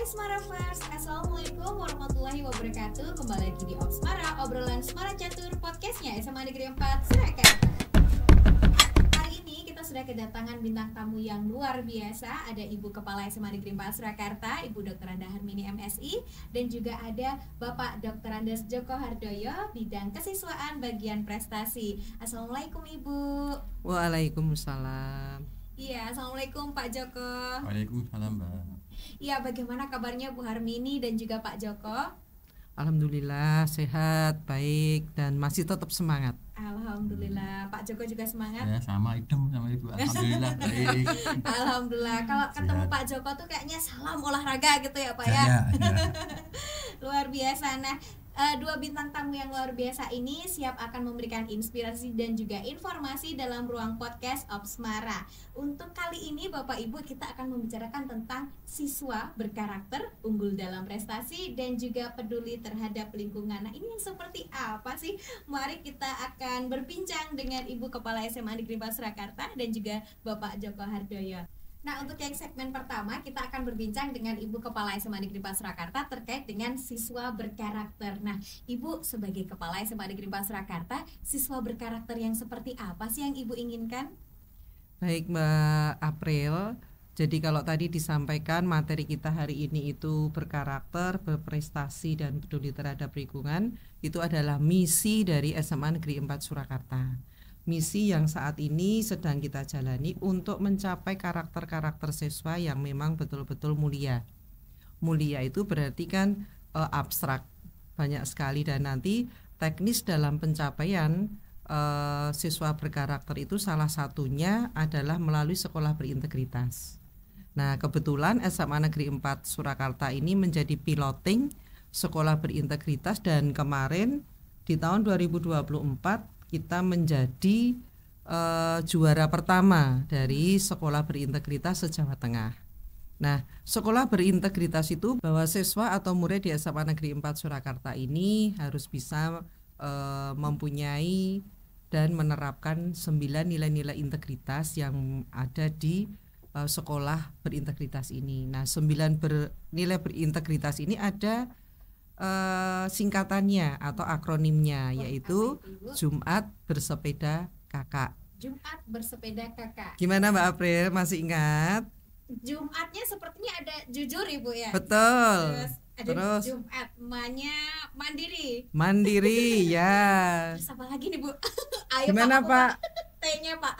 Hai Smaravers, Assalamualaikum warahmatullahi wabarakatuh. Kembali lagi di Opsmara, obrolan Smara Catur, podcastnya SMA Negeri 4 Surakarta. Hari ini kita sudah kedatangan bintang tamu yang luar biasa. Ada Ibu Kepala SMA Negeri 4 Surakarta, Ibu Dr. Anda Harmini MSI. Dan juga ada Bapak Dr. Andes Joko Hardoyo, bidang kesiswaan bagian prestasi. Assalamualaikum Ibu. Waalaikumsalam. Iya, Assalamualaikum Pak Joko. Waalaikumsalam Mbak. Iya, bagaimana kabarnya Bu Harmini dan juga Pak Joko? Alhamdulillah sehat, baik, dan masih tetap semangat. Alhamdulillah, Pak Joko juga semangat. Ya sama idem sama Ibu. Alhamdulillah baik. Alhamdulillah. Kalau ketemu Pak Joko tuh kayaknya salam olahraga gitu ya Pak ya. Ya. Luar biasa. Nah, dua bintang tamu yang luar biasa ini siap akan memberikan inspirasi dan juga informasi dalam ruang podcast Opsmara. Untuk kali ini Bapak Ibu kita akan membicarakan tentang siswa berkarakter, unggul dalam prestasi, dan juga peduli terhadap lingkungan. Nah, ini yang seperti apa sih? Mari kita akan berbincang dengan Ibu Kepala SMA Negeri 4 Surakarta dan juga Bapak Joko Hardoyo. Nah, untuk yang segmen pertama kita akan berbincang dengan Ibu Kepala SMA Negeri 4 Surakarta terkait dengan siswa berkarakter. Nah, Ibu sebagai Kepala SMA Negeri 4 Surakarta, siswa berkarakter yang seperti apa sih yang Ibu inginkan? Baik Mbak April, jadi kalau tadi disampaikan materi kita hari ini itu berkarakter, berprestasi, dan peduli terhadap lingkungan. Itu adalah misi dari SMA Negeri 4 Surakarta. Misi yang saat ini sedang kita jalani untuk mencapai karakter-karakter siswa yang memang betul-betul mulia. Mulia itu berarti kan abstrak, banyak sekali, dan nanti teknis dalam pencapaian siswa berkarakter itu salah satunya adalah melalui sekolah berintegritas. Nah, kebetulan SMA Negeri 4 Surakarta ini menjadi piloting sekolah berintegritas, dan kemarin di tahun 2024 kita menjadi juara pertama dari sekolah berintegritas se-Jawa Tengah. Nah, sekolah berintegritas itu bahwa siswa atau murid di SMA Negeri 4 Surakarta ini harus bisa mempunyai dan menerapkan 9 nilai-nilai integritas yang ada di sekolah berintegritas ini. Nah, 9 nilai berintegritas ini ada singkatannya atau akronimnya, yaitu Jumat Bersepeda Kakak. Jumat Bersepeda Kakak. Gimana Mbak April, masih ingat? Jumatnya sepertinya ada jujur Ibu ya. Betul. Terus Jumat, M-nya mandiri. Mandiri ya. Terus apa lagi nih Bu? Ayo Gimana Pak? T-nya Pak.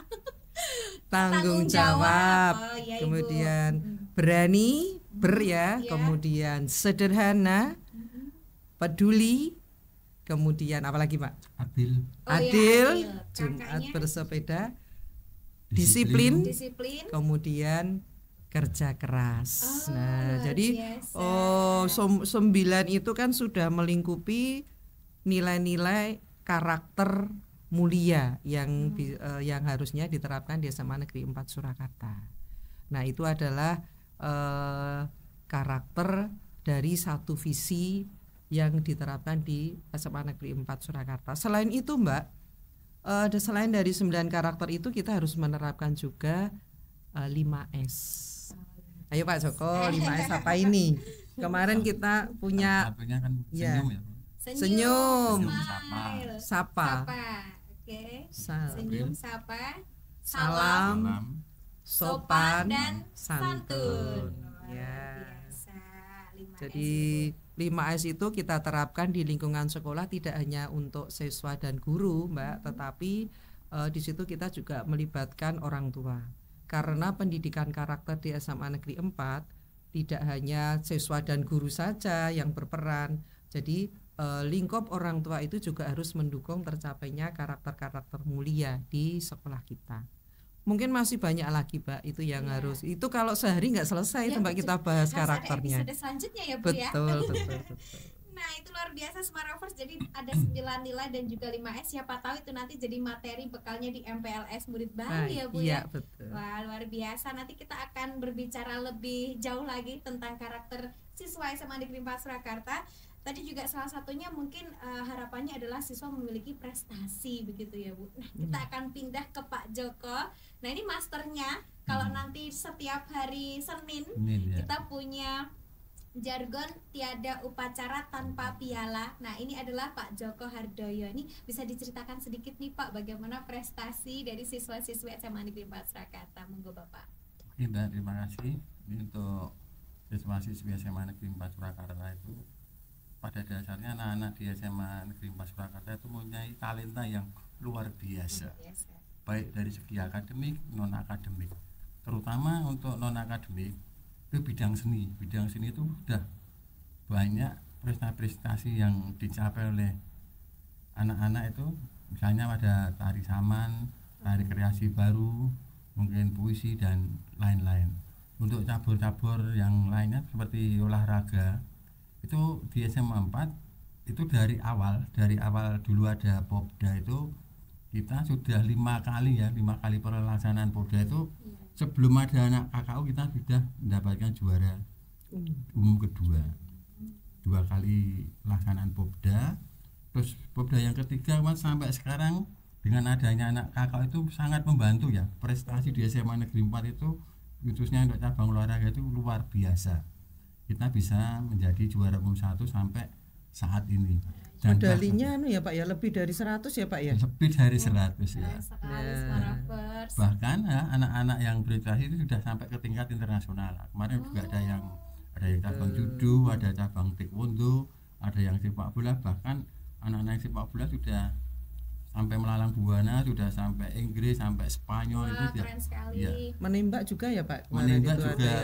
Tanggung jawab. Oh, ya, kemudian Ibu. Berani, Ya. kemudian sederhana, peduli, kemudian apa lagi Pak? Adil. Adil, Ya, Jumat Kakaknya bersepeda, disiplin, disiplin. kemudian kerja keras. Oh, Nah, luar jadi biasa. 9 itu kan sudah melingkupi nilai-nilai karakter mulia yang yang harusnya diterapkan di SMA Negeri 4 Surakarta. Nah, itu adalah karakter dari satu visi yang diterapkan di SMA Negeri 4 Surakarta. Selain itu Mbak, selain dari 9 karakter itu kita harus menerapkan juga 5S. Ayo Pak Joko, 5S apa ini? Kemarin kita punya Satunya kan ya. senyum ya. Senyum, smile. sapa, Oke. Sal- Senyum, sapa, salam, Salam. sopan, dan santun. Luar Ya. biasa. 5S Jadi Ibu. 5S itu kita terapkan di lingkungan sekolah tidak hanya untuk siswa dan guru Mbak, tetapi di situ kita juga melibatkan orang tua. Karena pendidikan karakter di SMA Negeri 4 tidak hanya siswa dan guru saja yang berperan. Jadi lingkup orang tua itu juga harus mendukung tercapainya karakter-karakter mulia di sekolah kita. Mungkin masih banyak lagi Mbak itu yang harus. Itu kalau sehari nggak selesai itu Mbak, kita bahas Harus karakternya. ada episode selanjutnya ya Bu ya. Betul. Nah, itu luar biasa Smaravers. Jadi ada 9 nilai dan juga 5S. Siapa tahu itu nanti jadi materi bekalnya di MPLS murid baru ya Bu iya, ya. betul. Wah, luar biasa. Nanti kita akan berbicara lebih jauh lagi tentang karakter siswa SMA Negeri 4 Surakarta. Tadi juga salah satunya mungkin harapannya adalah siswa memiliki prestasi begitu ya Bu. Nah, kita akan pindah ke Pak Joko. Nah, ini masternya kalau nanti setiap hari Senin Ini dia. kita punya jargon tiada upacara tanpa piala. Nah, ini adalah Pak Joko Hardoyo. Ini bisa diceritakan sedikit nih Pak, bagaimana prestasi dari siswa-siswi SMA Negeri 4 Surakarta. Monggo Bapak. Oke, Mbak, terima kasih. Ini untuk siswa-siswi SMA Negeri 4 Surakarta itu pada dasarnya anak-anak di SMA Negeri 4 Surakarta itu mempunyai talenta yang luar biasa. Baik dari segi akademik, non akademik. Terutama untuk non akademik itu bidang seni itu sudah banyak prestasi yang dicapai oleh anak-anak itu, misalnya pada tari saman, tari kreasi baru, mungkin puisi dan lain-lain. Untuk cabur-cabur yang lainnya seperti olahraga itu di SMA 4 itu dari awal dulu ada Popda, itu kita sudah 5 kali pelaksanaan Popda itu. Sebelum ada anak KKU kita sudah mendapatkan juara umum kedua, 2 kali pelaksanaan Popda. Terus Popda yang ketiga Mas, sampai sekarang dengan adanya anak KKU itu sangat membantu ya, prestasi di SMA Negeri 4 itu khususnya untuk cabang olahraga itu luar biasa. Kita bisa menjadi juara umum 1 sampai saat ini. Dan medalinya ya Pak ya, lebih dari 100 ya Pak ya. Lebih dari 100 ya. Bahkan ya, anak-anak yang prestasi itu sudah sampai ke tingkat internasional. Kemarin juga ada yang cabang judo, ada cabang taekwondo, ada yang sepak bola, bahkan anak-anak yang sepak bola sudah sampai melalang buana, sudah sampai Inggris, sampai Spanyol. Itu keren sekali. Ya. Menembak juga ya Pak. Menembak juga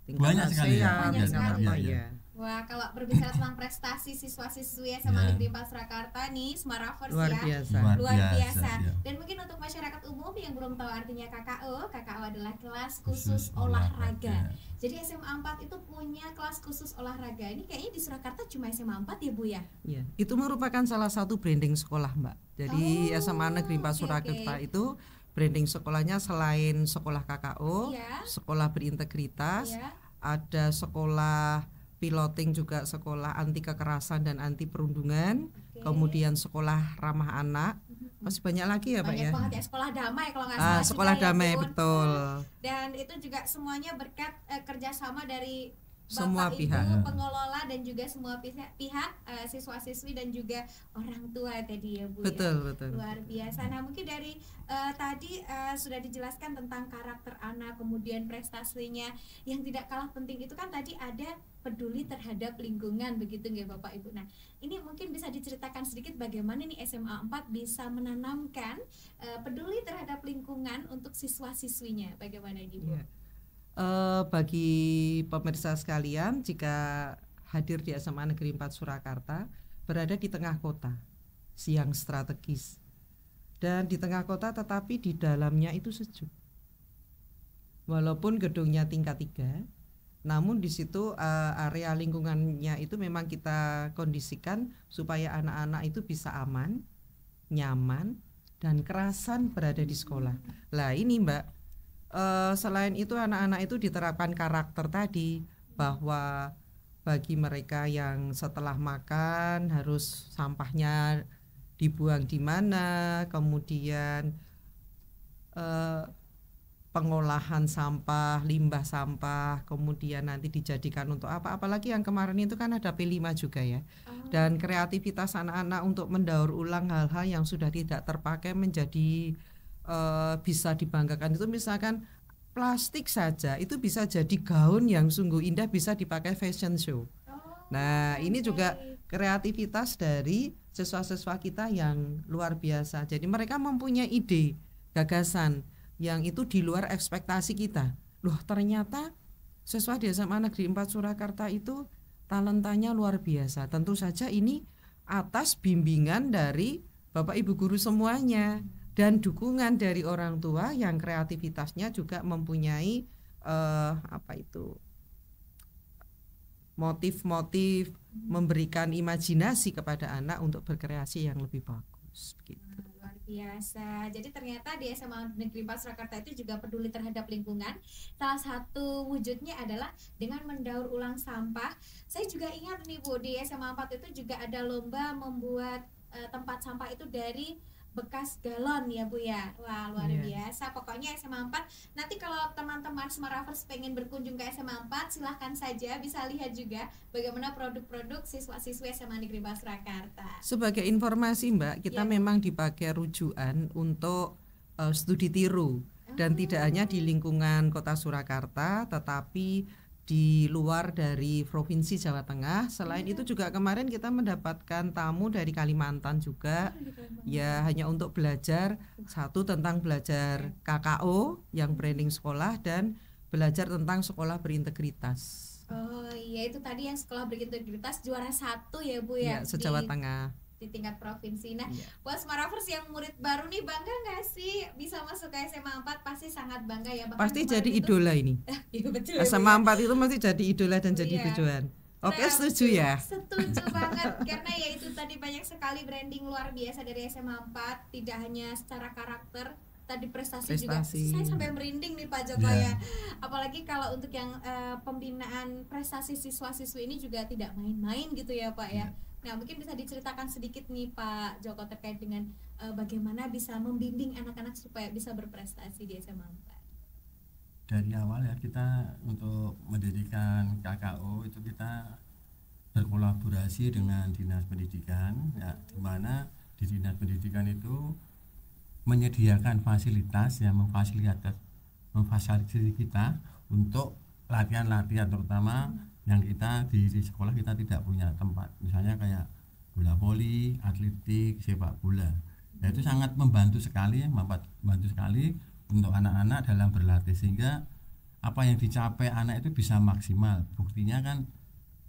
banyak sekali ya. Wah, kalau berbicara tentang prestasi siswa-siswi SMA Negeri 4 Surakarta nih, Semaravers luar biasa. Ya. Dan mungkin untuk masyarakat umum yang belum tahu artinya KKO adalah kelas khusus olahraga. Jadi SMA 4 itu punya kelas khusus olahraga. Ini kayaknya di Surakarta cuma SMA 4 ya Bu ya? Iya, itu merupakan salah satu branding sekolah Mbak. Jadi SMA Negeri 4 Surakarta itu branding sekolahnya selain sekolah KKO, sekolah berintegritas, ada sekolah piloting, juga sekolah anti kekerasan dan anti perundungan, kemudian sekolah ramah anak, masih banyak lagi ya Pak ya. Banyak banget ya, sekolah damai kalau nggak salah. Sekolah damai, betul. Dan itu juga semuanya berkat kerjasama dari semua Bapak, pihak, Ibu, pengelola dan juga semua pihak siswa-siswi dan juga orang tua tadi ya Bu. Betul. Luar biasa. Nah mungkin dari tadi sudah dijelaskan tentang karakter anak, kemudian prestasinya. Yang tidak kalah penting itu kan tadi ada peduli terhadap lingkungan, begitu nggak Bapak Ibu. Nah ini mungkin bisa diceritakan sedikit bagaimana nih SMA 4 bisa menanamkan peduli terhadap lingkungan untuk siswa-siswinya. Bagaimana ini Bu? Bagi pemirsa sekalian, jika hadir di SMA Negeri 4 Surakarta, berada di tengah kota yang strategis, dan di tengah kota tetapi di dalamnya itu sejuk. Walaupun gedungnya tingkat 3, namun di situ area lingkungannya itu memang kita kondisikan supaya anak-anak itu bisa aman, nyaman, dan kerasan berada di sekolah. Lah ini Mbak, selain itu anak-anak itu diterapkan karakter tadi, bahwa bagi mereka yang setelah makan harus sampahnya dibuang di mana, kemudian pengolahan sampah, limbah sampah, kemudian nanti dijadikan untuk apa, apalagi yang kemarin itu kan ada P5 juga ya. Dan kreativitas anak-anak untuk mendaur ulang hal-hal yang sudah tidak terpakai menjadi bisa dibanggakan. Itu misalkan plastik saja itu bisa jadi gaun yang sungguh indah, bisa dipakai fashion show. Nah ini juga kreativitas dari siswa-siswa kita yang luar biasa. Jadi mereka mempunyai ide, gagasan yang itu di luar ekspektasi kita. Loh ternyata siswa di SMA Negeri 4 Surakarta itu talentanya luar biasa. Tentu saja ini atas bimbingan dari Bapak Ibu guru semuanya dan dukungan dari orang tua yang kreativitasnya juga mempunyai motif-motif, memberikan imajinasi kepada anak untuk berkreasi yang lebih bagus gitu. Luar biasa. Jadi ternyata di SMA Negeri 4 Surakarta itu juga peduli terhadap lingkungan. Salah satu wujudnya adalah dengan mendaur ulang sampah. Saya juga ingat nih Bu, di SMA 4 itu juga ada lomba membuat tempat sampah itu dari bekas galon ya Bu ya. Wah, luar biasa. Pokoknya SMA 4 nanti kalau teman-teman Smaravers pengen berkunjung ke SMA 4 silahkan saja, bisa lihat juga bagaimana produk-produk siswa-siswi SMA Negeri 4 Surakarta. Sebagai informasi Mbak, kita Ya. memang dipakai rujukan untuk studi tiru dan tidak hanya di lingkungan Kota Surakarta tetapi di luar dari Provinsi Jawa Tengah. Selain itu juga kemarin kita mendapatkan tamu dari Kalimantan juga. Ya, hanya untuk belajar satu tentang belajar KKO yang branding sekolah dan belajar tentang sekolah berintegritas. Oh iya, itu tadi yang sekolah berintegritas juara 1 ya Bu ya, Ya, se-Jawa Tengah. di tingkat provinsi. Nah, Iya. buat Smaravers yang murid baru nih, bangga nggak sih bisa masuk ke SMA 4? Pasti sangat bangga ya. Bahkan Pasti kemarin jadi itu- idola ini. Iya betul ya, Bu, SMA ya. 4 itu masih jadi idola dan jadi Iya. tujuan. Oke, Nah, setuju ya. Setuju banget, karena ya itu tadi banyak sekali branding luar biasa dari SMA 4, tidak hanya secara karakter, tadi prestasi juga. Prestasi. Saya sampai merinding nih Pak Joko Ya. ya. Apalagi kalau untuk yang pembinaan prestasi siswa-siswi ini juga tidak main-main gitu ya Pak ya. Nah, mungkin bisa diceritakan sedikit nih Pak Joko terkait dengan bagaimana bisa membimbing anak-anak supaya bisa berprestasi di SMA 4. Dari awal ya kita untuk mendirikan KKO itu kita berkolaborasi dengan Dinas Pendidikan ya, di mana di Dinas Pendidikan itu menyediakan fasilitas yang memfasilitasi kita untuk latihan-latihan, terutama yang kita di sekolah kita tidak punya tempat, misalnya kayak bola voli, atletik, sepak bola. Nah, itu sangat membantu sekali untuk anak-anak dalam berlatih, sehingga apa yang dicapai anak itu bisa maksimal. Buktinya kan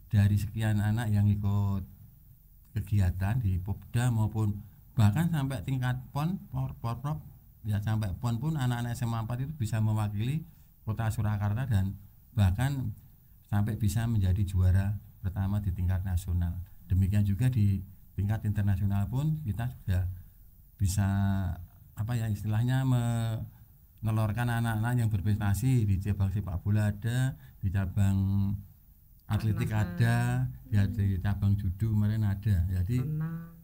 dari sekian anak yang ikut kegiatan di Popda maupun bahkan sampai tingkat PON, Porprov ya, sampai PON pun anak-anak SMA 4 itu bisa mewakili Kota Surakarta dan bahkan sampai bisa menjadi juara pertama di tingkat nasional. Demikian juga di tingkat internasional pun kita sudah bisa istilahnya menelurkan anak-anak yang berprestasi di cabang sepak bola ada, di cabang atletik ada, di cabang judo kemarin ada. Jadi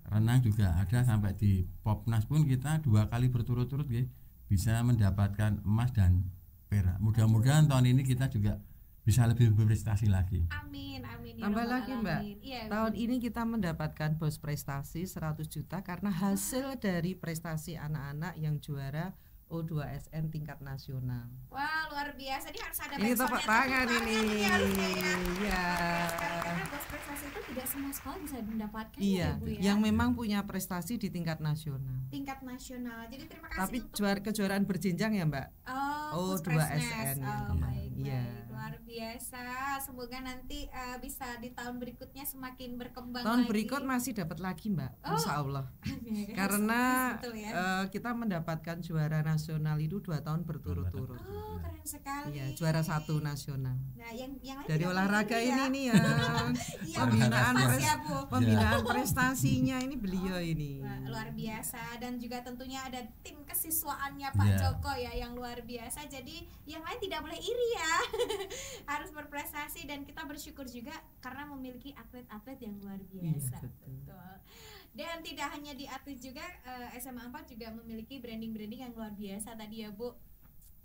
renang juga ada, sampai di Popnas pun kita 2 kali berturut-turut ya, bisa mendapatkan emas dan perak. Mudah-mudahan tahun ini kita juga bisa lebih berprestasi lagi. Amin, amin ya Tambah Rabbal lagi Mbak, alamin. Iya, tahun ini kita mendapatkan bos prestasi 100 juta karena hasil dari prestasi anak-anak yang juara O2SN tingkat nasional. wah luar biasa, ini harus ada Ini backsoundnya, tepuk tangan tepuk ini. tangan nih harusnya ya. Iya. Karena bos prestasi itu tidak semua sekolah bisa mendapatkan Iya, ya Bu ya. yang memang punya prestasi di tingkat nasional. Tingkat nasional. Jadi terima kasih Tapi untuk kejuaraan berjenjang ya Mbak. Oh, O2SN. Oh, baik, Iya. baik. Luar biasa. Semoga nanti bisa di tahun berikutnya semakin berkembang Tahun lagi. berikut masih dapat lagi Mbak, Oh. Insya Allah. Harus Karena betul ya. kita mendapatkan juara nasional itu 2 tahun berturut-turut. Oh, keren sekali. Iya, juara 1 nasional. Nah, yang lain Dari tidak olahraga boleh ini nih ya. Iya, Pembinaan Mas pres- ya, Bu. Pembinaan prestasinya ini beliau ini. Wah, luar biasa, dan juga tentunya ada tim kesiswaannya Pak Iya. Joko ya yang luar biasa. Jadi yang lain tidak boleh iri ya. Harus berprestasi, dan kita bersyukur juga karena memiliki atlet-atlet yang luar biasa. Iya, betul. Betul. Dan tidak hanya di atlet juga, SMA 4 juga memiliki branding-branding yang luar biasa tadi ya Bu,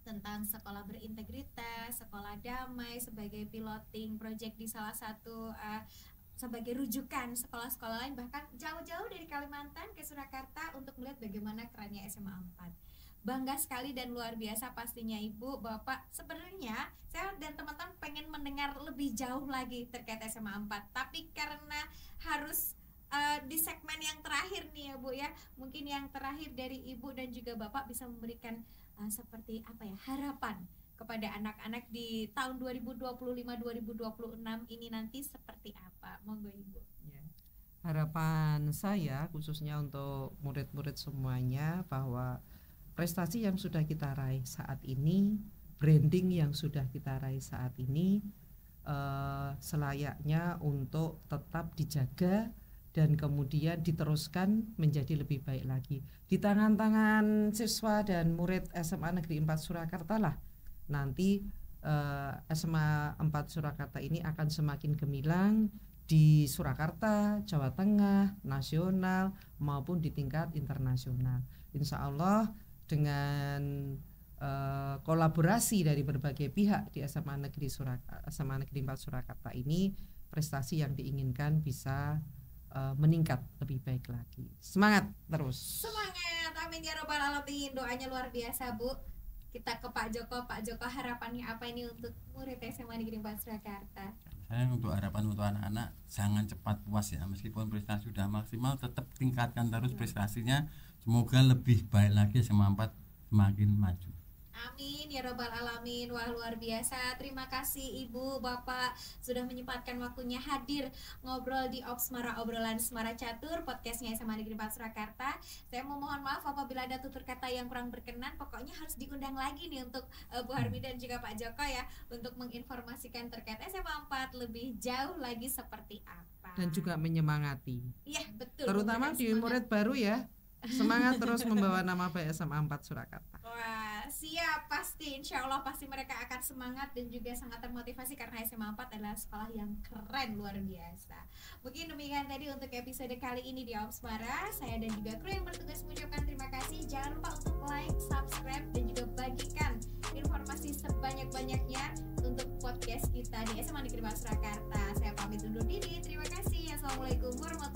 tentang sekolah berintegritas, sekolah damai sebagai piloting project di salah satu sebagai rujukan sekolah-sekolah lain, bahkan jauh-jauh dari Kalimantan ke Surakarta untuk melihat bagaimana kerennya SMA 4. Bangga sekali dan luar biasa pastinya Ibu, Bapak. Sebenarnya saya dan teman-teman pengen mendengar lebih jauh lagi terkait SMA 4, tapi karena harus di segmen yang terakhir nih ya Bu ya, mungkin yang terakhir dari Ibu dan juga Bapak bisa memberikan seperti apa ya, harapan kepada anak-anak di tahun 2025-2026 ini nanti seperti apa? Monggo Ibu. Ya. Harapan saya khususnya untuk murid-murid semuanya bahwa prestasi yang sudah kita raih saat ini, branding yang sudah kita raih saat ini selayaknya untuk tetap dijaga dan kemudian diteruskan menjadi lebih baik lagi. Di tangan-tangan siswa dan murid SMA Negeri 4 Surakarta lah nanti SMA 4 Surakarta ini akan semakin gemilang di Surakarta, Jawa Tengah, nasional maupun di tingkat internasional. Insya Allah dengan kolaborasi dari berbagai pihak di SMA Negeri 4 Surakarta ini, prestasi yang diinginkan bisa meningkat lebih baik lagi. Semangat terus. Semangat, amin ya robbal alamin. Doanya luar biasa, Bu. Kita ke Pak Joko harapannya apa ini untuk murid SMA Negeri 4 Surakarta? Saya untuk harapan untuk anak-anak jangan cepat puas ya, meskipun prestasi sudah maksimal tetap tingkatkan terus prestasinya, semoga lebih baik lagi SMA 4 semakin maju. Amin ya robbal alamin. Wah, luar biasa. Terima kasih Ibu, Bapak sudah menyempatkan waktunya hadir ngobrol di Opsmara, obrolan Semara Catur, podcastnya SMA Negeri 4 Surakarta. Saya mau mohon maaf apabila ada tutur kata yang kurang berkenan. Pokoknya harus diundang lagi nih untuk Bu Harmi dan juga Pak Joko ya, untuk menginformasikan terkait SMA 4 lebih jauh lagi seperti apa. Dan juga menyemangati. Iya, betul. Terutama di murid baru ya. Semangat terus membawa nama baik SMA 4 Surakarta. Wah, siap, pasti, insya Allah pasti mereka akan semangat dan juga sangat termotivasi karena SMA 4 adalah sekolah yang keren, luar biasa. Mungkin demikian tadi untuk episode kali ini di Opsmara. Saya dan juga kru yang bertugas mengucapkan terima kasih. Jangan lupa untuk like, subscribe, dan juga bagikan informasi sebanyak-banyaknya untuk podcast kita di SMA Negeri 4 Surakarta. Saya pamit undur diri. Terima kasih. Assalamualaikum warahmatullahi wabarakatuh.